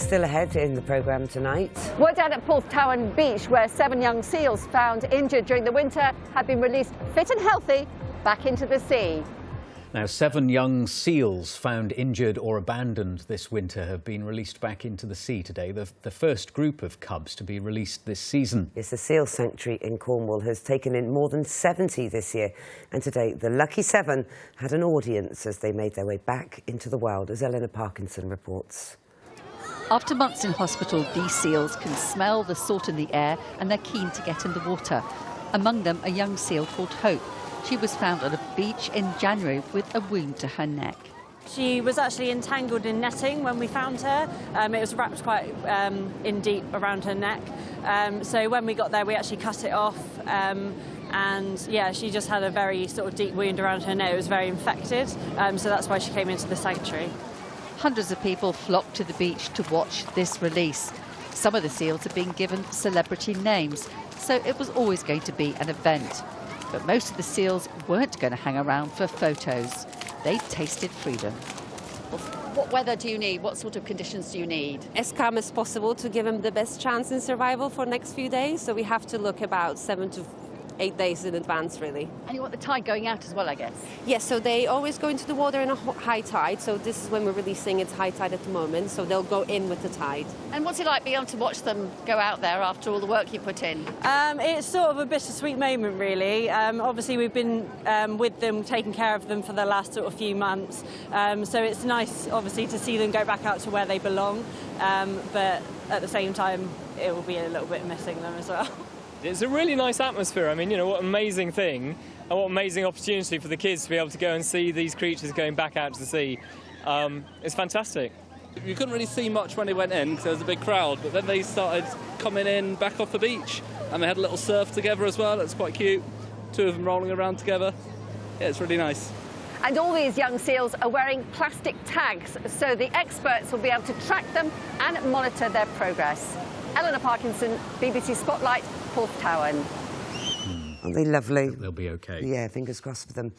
Still ahead in the programme tonight. We're down at Porthtowan Beach, where 7 young seals found injured during the winter have been released fit and healthy back into the sea. Now, 7 young seals found injured or abandoned this winter have been released back into the sea today, the first group of cubs to be released this season. Yes, the Seal Sanctuary in Cornwall has taken in more than 70 this year. And today, the lucky 7 had an audience as they made their way back into the wild, as Eleanor Parkinson reports. After months in hospital, these seals can smell the salt in the air and they're keen to get in the water. Among them, a young seal called Hope. She was found on a beach in January with a wound to her neck. She was actually entangled in netting when we found her. It was wrapped quite in deep around her neck. So when we got there, we actually cut it off. And yeah, she just had a very sort of deep wound around her neck. It was very infected. So that's why she came into the sanctuary. Hundreds of people flocked to the beach to watch this release. Some of the seals have been given celebrity names, so it was always going to be an event. But most of the seals weren't going to hang around for photos. They tasted freedom. What weather do you need? What sort of conditions do you need? As calm as possible to give them the best chance in survival for the next few days. So we have to look about 7 to 8 days in advance, really. And you want the tide going out as well, I guess? Yes, so they always go into the water in a high tide. So this is when we're releasing, it's high tide at the moment. So they'll go in with the tide. And what's it like being able to watch them go out there after all the work you put in? It's sort of a bittersweet moment, really. Obviously, we've been with them, taking care of them for the last sort of few months. So it's nice, obviously, to see them go back out to where they belong. But at the same time, it will be a little bit missing them as well. It's a really nice atmosphere. I mean, you know, what an amazing thing and what an amazing opportunity for the kids to be able to go and see these creatures going back out to the sea. It's fantastic. You couldn't really see much when they went in because there was a big crowd, but then they started coming in back off the beach and they had a little surf together as well. It's quite cute. 2 of them rolling around together. Yeah, it's really nice. And all these young seals are wearing plastic tags, so the experts will be able to track them and monitor their progress. Eleanor Parkinson, BBC Spotlight, Porthtowan. Aren't they lovely? They'll be okay. Yeah, fingers crossed for them.